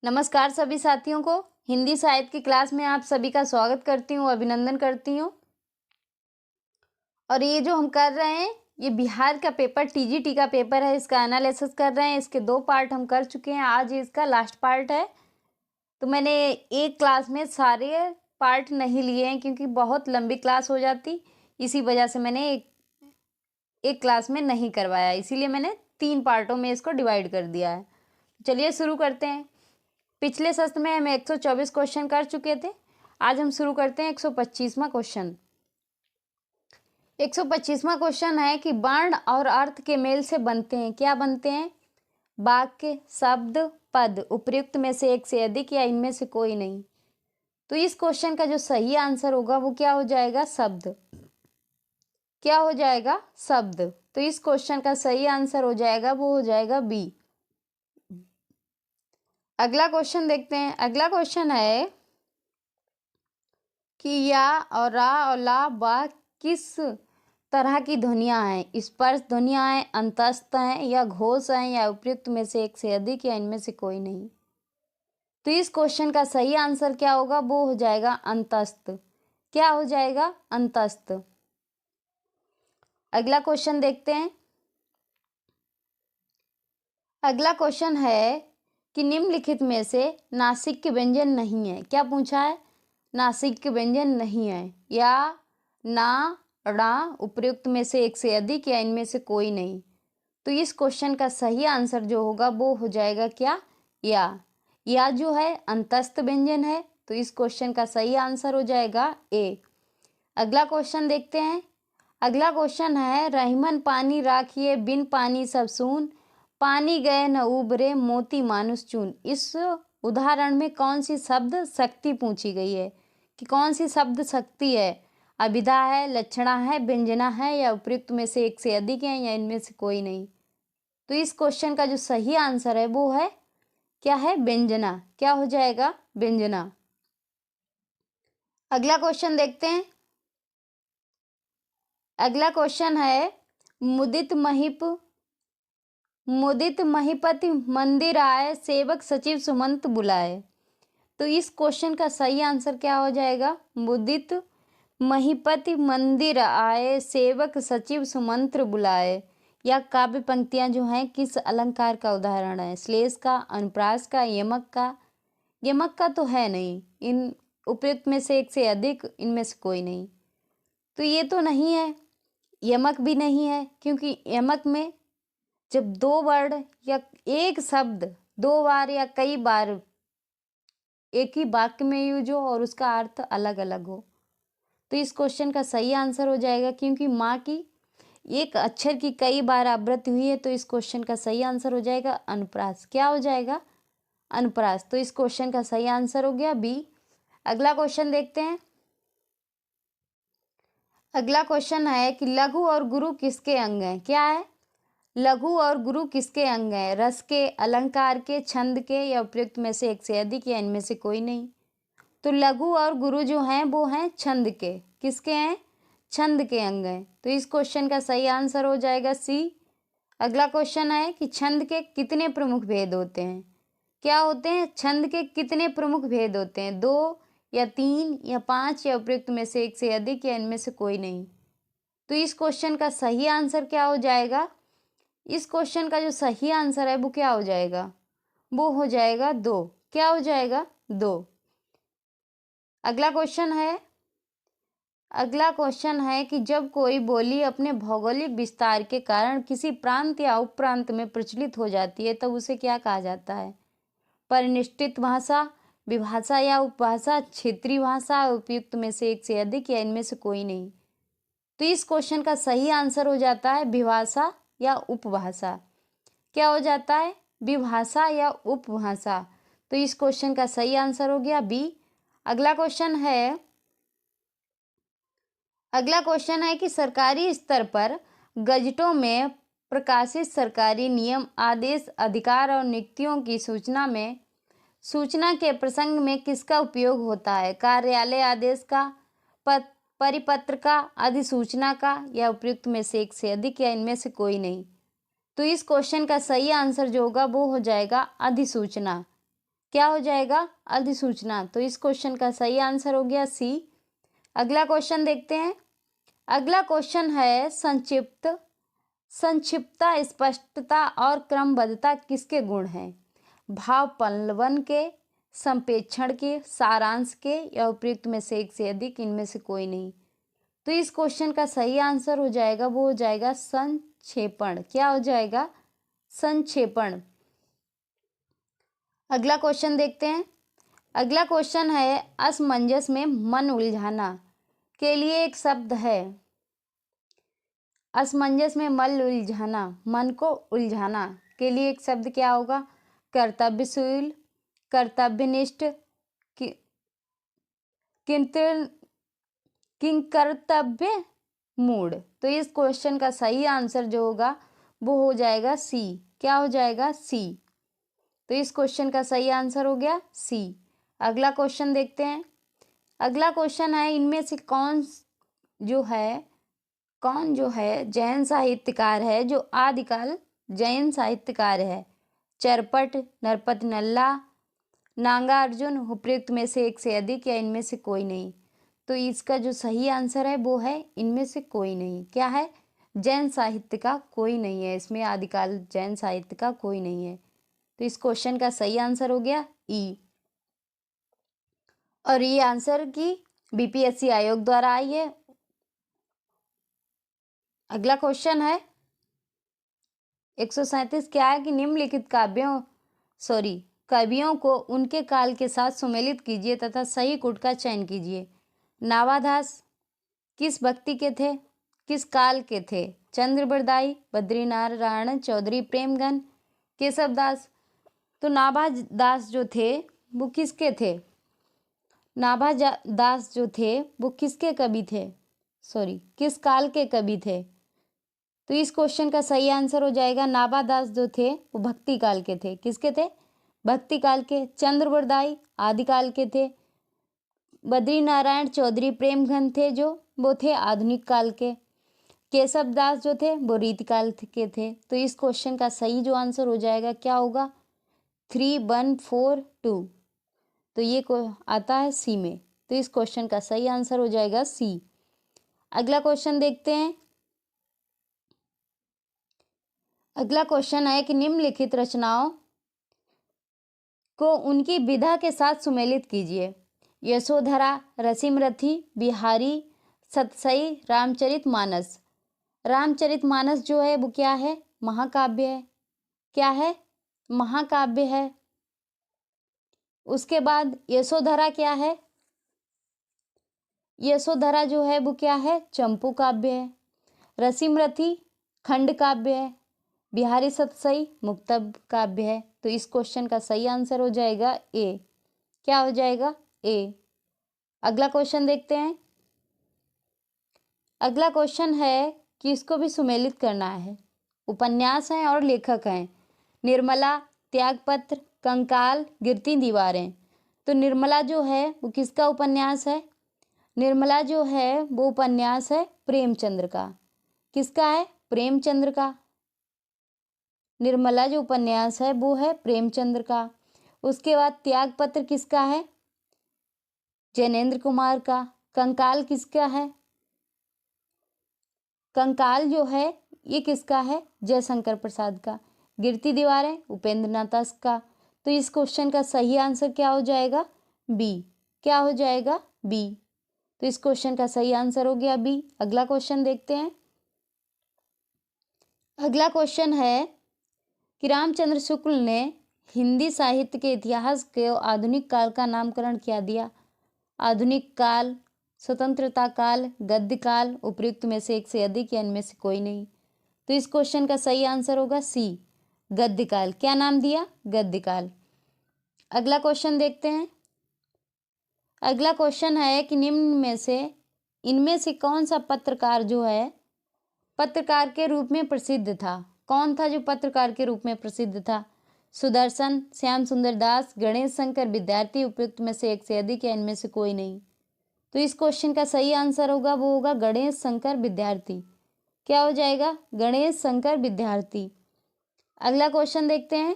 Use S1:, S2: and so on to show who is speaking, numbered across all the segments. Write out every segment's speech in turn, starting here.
S1: नमस्कार सभी साथियों को। हिंदी साहित्य की क्लास में आप सभी का स्वागत करती हूँ, अभिनंदन करती हूँ। और ये जो हम कर रहे हैं, ये बिहार का पेपर टीजीटी का पेपर है, इसका एनालिसिस कर रहे हैं। इसके 2 पार्ट हम कर चुके हैं, आज इसका लास्ट पार्ट है। तो मैंने एक क्लास में सारे पार्ट नहीं लिए हैं क्योंकि बहुत लंबी क्लास हो जाती, इसी वजह से मैंने एक क्लास में नहीं करवाया, इसीलिए मैंने 3 पार्टों में इसको डिवाइड कर दिया है। चलिए शुरू करते हैं। पिछले सत्र में हम 124 क्वेश्चन कर चुके थे। आज हम शुरू करते हैं 125वां क्वेश्चन। 125वां क्वेश्चन है कि वर्ण और अर्थ के मेल से बनते हैं, क्या बनते हैं? वाक्य, शब्द, पद, उपर्युक्त में से एक से अधिक या इनमें से कोई नहीं। तो इस क्वेश्चन का जो सही आंसर होगा वो क्या हो जाएगा? शब्द। क्या हो जाएगा? शब्द। तो इस क्वेश्चन का सही आंसर हो जाएगा, वो हो जाएगा बी। अगला क्वेश्चन देखते हैं। अगला क्वेश्चन है कि या और रा और ला बा किस तरह की ध्वनियाँ हैं? स्पर्श ध्वनियाँ हैं, अंतस्थ हैं, या घोष हैं, या उपयुक्त में से एक से अधिक, या इनमें से कोई नहीं। तो इस क्वेश्चन का सही आंसर क्या होगा? वो हो जाएगा अंतस्थ। क्या हो जाएगा? अंतस्थ। अगला क्वेश्चन देखते हैं। अगला क्वेश्चन है कि निम्नलिखित में से नासिक व्यंजन नहीं है। क्या पूछा है? नासिक व्यंजन नहीं है। या, ना, ड़ा, उपर्युक्त में से एक से अधिक, या इनमें से कोई नहीं। तो इस क्वेश्चन का सही आंसर जो होगा वो हो जाएगा क्या? या जो है अंतस्थ व्यंजन है, तो इस क्वेश्चन का सही आंसर हो जाएगा ए। अगला क्वेश्चन देखते हैं। अगला क्वेश्चन है रहीमन पानी राखिए बिन पानी सब सून, पानी गए न उबरे मोती मानुष चून। इस उदाहरण में कौन सी शब्द शक्ति पूछी गई है कि कौन सी शब्द शक्ति है? अभिधा है, लक्षणा है, व्यंजना है, या उपयुक्त में से एक से अधिक है, या इनमें से कोई नहीं। तो इस क्वेश्चन का जो सही आंसर है वो है क्या है? व्यंजना। क्या हो जाएगा? व्यंजना। अगला क्वेश्चन देखते हैं। अगला क्वेश्चन है मुदित महीपति मंदिर आए, सेवक सचिव सुमंत बुलाए। तो इस क्वेश्चन का सही आंसर क्या हो जाएगा? मुदित महीपति मंदिर आए, सेवक सचिव सुमंत्र बुलाए। या काव्य पंक्तियां जो हैं किस अलंकार का उदाहरण है? श्लेष का, अनुप्रास का, यमक का? यमक का तो है नहीं। इन उपयुक्त में से एक से अधिक, इनमें से कोई नहीं। तो ये तो नहीं है, यमक भी नहीं है, क्योंकि यमक में जब 2 वर्ड या एक शब्द 2 बार या कई बार एक ही वाक्य में यूज हो और उसका अर्थ अलग अलग हो, तो इस क्वेश्चन का सही आंसर हो जाएगा। क्योंकि माँ की एक अक्षर की कई बार आवृत्ति हुई है, तो इस क्वेश्चन का सही आंसर हो जाएगा अनुप्रास। क्या हो जाएगा? अनुप्रास। तो इस क्वेश्चन का सही आंसर हो गया बी। अगला क्वेश्चन देखते हैं। अगला क्वेश्चन है कि लघु और गुरु किसके अंग हैं? क्या है? लघु और गुरु किसके अंग हैं? रस के, अलंकार के, छंद के, या उपयुक्त में से एक से अधिक, या इनमें से कोई नहीं। तो लघु और गुरु जो हैं वो हैं छंद के। किसके हैं? छंद के अंग हैं। तो इस क्वेश्चन का सही आंसर हो जाएगा सी। अगला क्वेश्चन है कि छंद के कितने प्रमुख भेद होते हैं? क्या होते हैं? छंद के कितने प्रमुख भेद होते हैं? 2 या 3 या 5, या उपयुक्त में से एक से अधिक, या इनमें से कोई नहीं। तो इस क्वेश्चन का सही आंसर क्या हो जाएगा? इस क्वेश्चन का जो सही आंसर है वो क्या हो जाएगा? वो हो जाएगा 2। क्या हो जाएगा? 2। अगला क्वेश्चन है। अगला क्वेश्चन है कि जब कोई बोली अपने भौगोलिक विस्तार के कारण किसी प्रांत या उपप्रांत में प्रचलित हो जाती है तब उसे क्या कहा जाता है? परिनिष्ठित भाषा, विभाषा या उपभाषा, क्षेत्रीय भाषा, उपयुक्त में से एक से अधिक, या इनमें से कोई नहीं। तो इस क्वेश्चन का सही आंसर हो जाता है विभाषा या उपभाषा। क्या हो जाता है? विभाषा या उपभाषा। तो इस क्वेश्चन का सही आंसर हो गया बी। अगला क्वेश्चन है। अगला क्वेश्चन है कि सरकारी स्तर पर गजटों में प्रकाशित सरकारी नियम, आदेश, अधिकार और नियुक्तियों की सूचना में सूचना के प्रसंग में किसका उपयोग होता है? कार्यालय आदेश का, परिपत्र का, अधिसूचना का, या उपयुक्त में से एक से अधिक, या इनमें से कोई नहीं। तो इस क्वेश्चन का सही आंसर जो होगा वो हो जाएगा अधिसूचना। क्या हो जाएगा? अधिसूचना। तो इस क्वेश्चन का सही आंसर हो गया सी। अगला क्वेश्चन देखते हैं। अगला क्वेश्चन है संक्षिप्त। संक्षिप्तता, स्पष्टता और क्रमबद्धता किसके गुण हैं? भाव पल्लवन के, संप्रेषण के, सारांश के या उपयुक्त में से एक से अधिक, इनमें से कोई नहीं। तो इस क्वेश्चन का सही आंसर हो जाएगा, वो हो जाएगा संक्षेपण। क्या हो जाएगा? संक्षेपण। अगला क्वेश्चन देखते हैं। अगला क्वेश्चन है असमंजस में मन उलझाना के लिए एक शब्द है। असमंजस में मन उलझाना, मन को उलझाना के लिए एक शब्द क्या होगा? कर्तव्यशील, कर्तव्यनिष्ठ, किंकर्तव्य मूड। तो इस क्वेश्चन का सही आंसर जो होगा वो हो जाएगा सी। क्या हो जाएगा? सी। तो इस क्वेश्चन का सही आंसर हो गया सी। अगला क्वेश्चन देखते हैं। अगला क्वेश्चन है इनमें से कौन जो है जैन साहित्यकार है जो आदिकाल जैन साहित्यकार है? चरपट, नरपत नल्ला, नागार्जुन, उपयुक्त में से एक से अधिक या इनमें से कोई नहीं। तो इसका जो सही आंसर है वो है इनमें से कोई नहीं। क्या है? जैन साहित्य का कोई नहीं है, इसमें आदिकाल जैन साहित्य का कोई नहीं है। तो इस क्वेश्चन का सही आंसर हो गया ई। और ये आंसर की बीपीएससी आयोग द्वारा आई है। अगला क्वेश्चन है 137। क्या है कि निम्नलिखित कवियों को उनके काल के साथ सुमेलित कीजिए तथा सही गुट का चयन कीजिए। नावादास किस भक्ति के थे, किस काल के थे? चंद्रबरदाई, बद्रीनारायण चौधरी, प्रेमगन, केशवदास। तो नाभादास जो थे वो किसके थे? नाभादास जो थे वो किसके कवि थे? किस काल के कवि थे? तो इस क्वेश्चन का सही आंसर हो जाएगा नाभादास जो थे वो भक्ति काल के थे। किसके थे? भक्ति काल के। चंद्रबरदाई आदिकाल के थे। बद्रीनारायण चौधरी प्रेमघन थे जो वो थे आधुनिक काल के। केशवदास जो थे वो रीतिकाल के थे। तो इस क्वेश्चन का सही जो आंसर हो जाएगा क्या होगा? 3142। तो ये आता है सी में। तो इस क्वेश्चन का सही आंसर हो जाएगा सी। अगला क्वेश्चन देखते हैं। अगला क्वेश्चन है कि निम्नलिखित रचनाओं को उनकी विधा के साथ सुमेलित कीजिए। यशोधरा, रसिमरथी, बिहारी, सतसई, रामचरितमानस। रामचरितमानस जो है वो क्या है? महाकाव्य है। क्या है? महाकाव्य है। उसके बाद यशोधरा क्या है? यशोधरा जो है वो क्या है? चंपू काव्य है। रसिमरथी खंड काव्य है। बिहारी सतसई मुक्तक काव्य है। तो इस क्वेश्चन का सही आंसर हो जाएगा ए। क्या हो जाएगा? ए। अगला क्वेश्चन देखते हैं। अगला क्वेश्चन है कि इसको भी सुमेलित करना है। उपन्यास हैं और लेखक हैं। निर्मला, त्यागपत्र, कंकाल, गिरती दीवारें। तो निर्मला जो है वो किसका उपन्यास है? निर्मला जो है वो उपन्यास है प्रेमचंद्र का। किसका है? प्रेमचंद्र का। निर्मला जो उपन्यास है वो है प्रेमचंद्र का। उसके बाद त्यागपत्र किसका है? जैनेन्द्र कुमार का। कंकाल किसका है? कंकाल जो है ये किसका है? जयशंकर प्रसाद का। गिरती दीवारें उपेंद्र नाथ का। तो इस क्वेश्चन का सही आंसर क्या हो जाएगा? बी। क्या हो जाएगा? बी। तो इस क्वेश्चन का सही आंसर हो गया बी। अगला क्वेश्चन देखते हैं। अगला क्वेश्चन है कि रामचंद्र शुक्ल ने हिंदी साहित्य के इतिहास के आधुनिक काल का नामकरण क्या दिया? आधुनिक काल, स्वतंत्रता काल, गद्य काल, उपयुक्त में से एक से अधिक या इनमें से कोई नहीं। तो इस क्वेश्चन का सही आंसर होगा सी, गद्य काल। क्या नाम दिया? गद्य काल। अगला क्वेश्चन देखते हैं। अगला क्वेश्चन है कि निम्न में से इनमें से कौन सा पत्रकार जो है पत्रकार के रूप में प्रसिद्ध था? कौन था जो पत्रकार के रूप में प्रसिद्ध था? सुदर्शन, श्याम सुंदर दास, गणेश शंकर विद्यार्थी, उपयुक्त में से एक से अधिक या इनमें से कोई नहीं। तो इस क्वेश्चन का सही आंसर होगा वो होगा गणेश शंकर विद्यार्थी। क्या हो जाएगा? गणेश शंकर विद्यार्थी। अगला क्वेश्चन देखते हैं।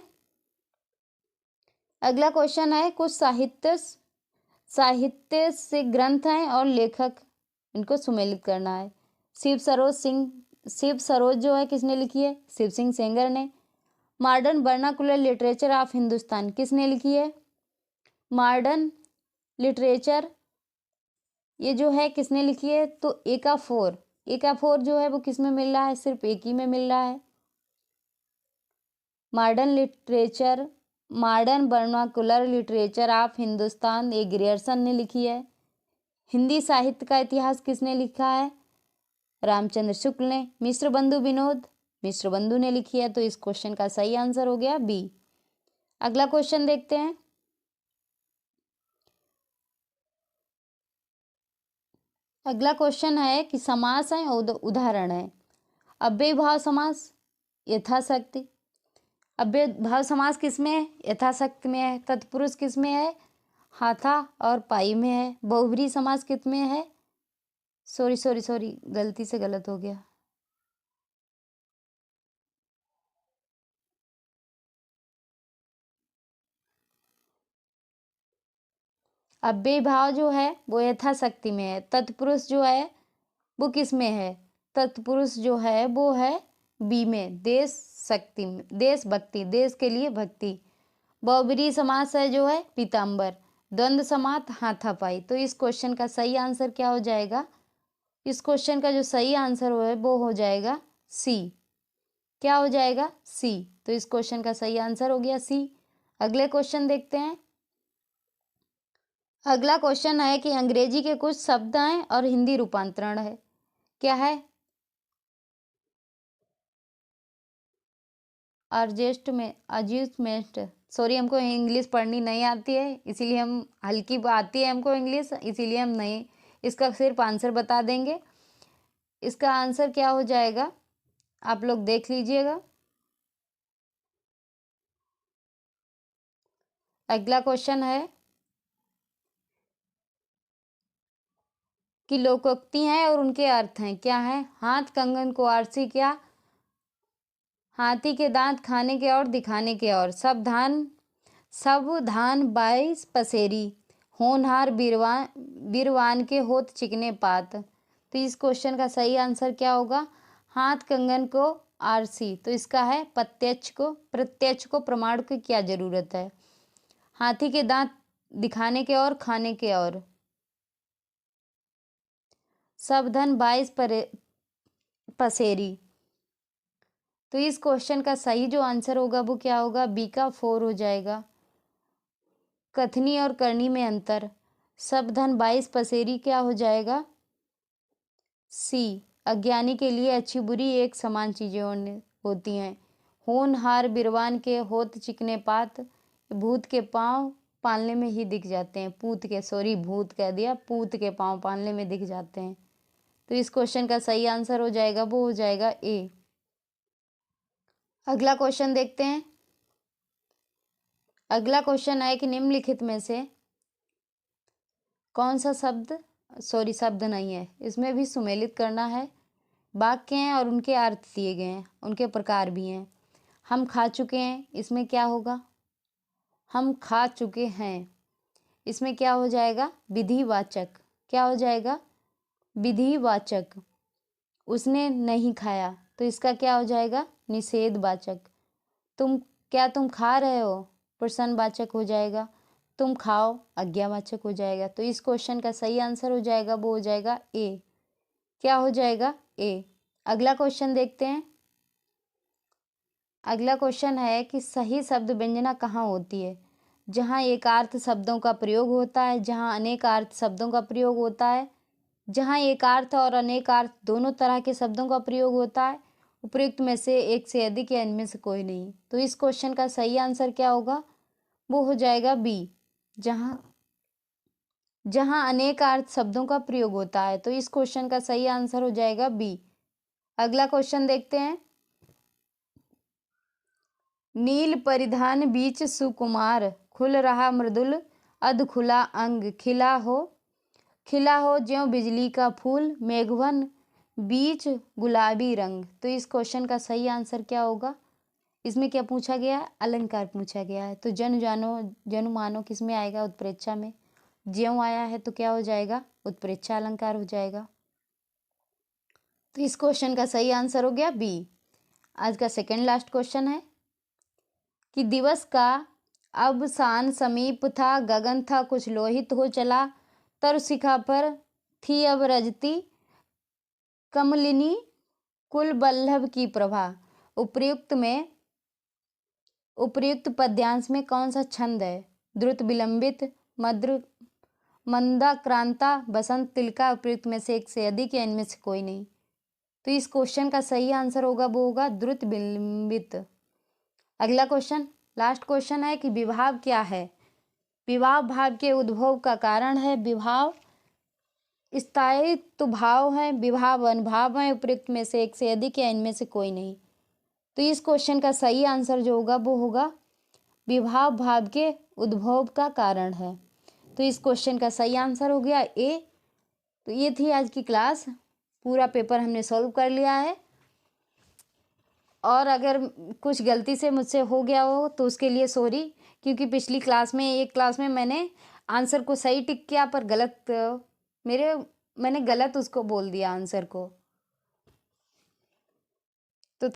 S1: अगला क्वेश्चन है कुछ साहित्य से ग्रंथ हैं और लेखक, इनको सुमेलित करना है। शिव सरोज जो है किसने लिखी है? शिव सिंह सेंगर ने। Modern vernacular literature of Hindustan किसने लिखी है? मॉडर्न लिटरेचर ये जो है किसने लिखी है? तो एकाफोर जो है वो किस में मिल रहा है? सिर्फ एक ही में मिल रहा है। Modern vernacular literature of Hindustan ये ग्रियर्सन ने लिखी है। हिंदी साहित्य का इतिहास किसने लिखा है? रामचंद्र शुक्ल ने। मिश्र बंधु ने लिखी है। तो इस क्वेश्चन का सही आंसर हो गया बी। अगला क्वेश्चन देखते हैं। अगला क्वेश्चन है कि समास है और उदाहरण है। अव्ययीभाव समास, यथाशक्ति। अव्ययीभाव समास किसमें है? यथाशक्ति में है। तत्पुरुष किसमें है? हाथा और पाई में है। बहुब्रीहि समास किसमें है? सॉरी गलती से गलत हो गया। अव्ययीभाव जो है वो यथाशक्ति में है। तत्पुरुष जो है वो किस में है? तत्पुरुष जो है वो है बी में, देशभक्ति में, देश के लिए भक्ति। बहुब्रीहि समास है जो है पीताम्बर। द्वंद्व समास हाथापाई। तो इस क्वेश्चन का सही आंसर क्या हो जाएगा? इस क्वेश्चन का जो सही आंसर है वो हो जाएगा सी। क्या हो जाएगा? सी। तो इस क्वेश्चन का सही आंसर हो गया सी। अगले क्वेश्चन देखते हैं। अगला क्वेश्चन है कि अंग्रेजी के कुछ शब्द हैं और हिंदी रूपांतरण है। क्या है? एडजस्टमेंट। सॉरी, हमको इंग्लिश पढ़नी नहीं आती है, इसीलिए हम हल्की आती है हमको इंग्लिश, इसीलिए हम नहीं इसका सिर्फ आंसर बता देंगे। इसका आंसर क्या हो जाएगा आप लोग देख लीजिएगा। अगला क्वेश्चन है कि लोकोक्ति हैं और उनके अर्थ हैं। क्या है? हाथ कंगन को आरसी, क्या? हाथी के दांत खाने के और दिखाने के और। सब धान 22 पसेरी, होनहार बीरवान के होत चिकने पात। तो इस क्वेश्चन का सही आंसर क्या होगा? हाथ कंगन को आरसी, तो इसका है प्रत्यक्ष को प्रमाण की क्या जरूरत है? हाथी के दांत दिखाने के और खाने के और। सब धन 22 पसेरी। तो इस क्वेश्चन का सही जो आंसर होगा वो क्या होगा? बी का 4 हो जाएगा। कथनी और करनी में अंतर। सब धन 22 पसेरी क्या हो जाएगा? सी। अज्ञानी के लिए अच्छी बुरी एक समान चीजें होती हैं। होनहार बिरवान के होत चिकने पात, भूत के पांव पालने में ही दिख जाते हैं। भूत कह दिया, पूत के पांव पालने में दिख जाते हैं। तो इस क्वेश्चन का सही आंसर हो जाएगा वो हो जाएगा ए। अगला क्वेश्चन देखते हैं। अगला क्वेश्चन है कि निम्नलिखित में से कौन सा शब्द नहीं है, इसमें भी सुमेलित करना है। वाक्य हैं और उनके अर्थ दिए गए हैं, उनके प्रकार भी हैं। हम खा चुके हैं, इसमें क्या होगा? हम खा चुके हैं, इसमें क्या हो जाएगा? विधिवाचक। क्या हो जाएगा? विधिवाचक। उसने नहीं खाया, तो इसका क्या हो जाएगा? निषेधवाचक। तुम खा रहे हो, प्रश्नवाचक हो जाएगा। तुम खाओ, आज्ञावाचक हो जाएगा। तो इस क्वेश्चन का सही आंसर हो जाएगा वो हो जाएगा ए। क्या हो जाएगा? ए। अगला क्वेश्चन देखते हैं। अगला क्वेश्चन है कि सही शब्द व्यंजना कहाँ होती है? जहाँ एकार्थ शब्दों का प्रयोग होता है, जहाँ अनेकार्थ शब्दों का प्रयोग होता है, जहाँ एकार्थ और अनेकार्थ दोनों तरह के शब्दों का प्रयोग होता है। उपयुक्त में से एक से अधिक या इनमें से कोई नहीं। तो इस क्वेश्चन का सही आंसर क्या होगा? वो हो जाएगा बी, जहाँ अनेक अर्थ शब्दों का प्रयोग होता है। तो इस क्वेश्चन का सही आंसर हो जाएगा बी। अगला क्वेश्चन देखते हैं। नील परिधान बीच सुकुमार, खुल रहा मृदुल अध खुला अंग, खिला हो ज्यों बिजली का फूल, मेघवन बीच गुलाबी रंग। तो इस क्वेश्चन का सही आंसर क्या होगा? इसमें क्या पूछा गया है? अलंकार पूछा गया है। तो जन जानो जनु मानो किस में आएगा? उत्प्रेक्षा में। ज्यों आया है तो क्या हो जाएगा? उत्प्रेक्षा अलंकार हो जाएगा। तो इस क्वेश्चन का सही आंसर हो गया बी। आज का सेकंड लास्ट क्वेश्चन है कि दिवस का अवसान समीप था, गगन था कुछ लोहित हो चला, तरु शिखा पर थी अब रजती, कमलिनी कुल बल्लभ की प्रभा। उपर्युक्त पद्यांश में कौन सा छंद है? द्रुत विलंबित, मद्र मंदाक्रांता, बसंत तिलका। उपर्युक्त में से एक से अधिक या इनमें से कोई नहीं। तो इस क्वेश्चन का सही आंसर होगा वो होगा द्रुत विलंबित। अगला क्वेश्चन, लास्ट क्वेश्चन है कि विभाव क्या है? विभाव भाव के उद्भव का कारण है। विभाव स्थायित्व भाव है। विभाव अनुभाव है। उपर्युक्त में से एक से अधिक या इनमें से कोई नहीं। तो इस क्वेश्चन का सही आंसर जो होगा वो होगा विभाव भाव के उद्भव का कारण है। तो इस क्वेश्चन का सही आंसर हो गया ए। तो ये थी आज की क्लास। पूरा पेपर हमने सॉल्व कर लिया है, और अगर कुछ गलती से मुझसे हो गया हो तो उसके लिए सॉरी, क्योंकि पिछली क्लास में एक क्लास में मैंने आंसर को सही टिक किया पर मैंने गलत उसको बोल दिया आंसर को।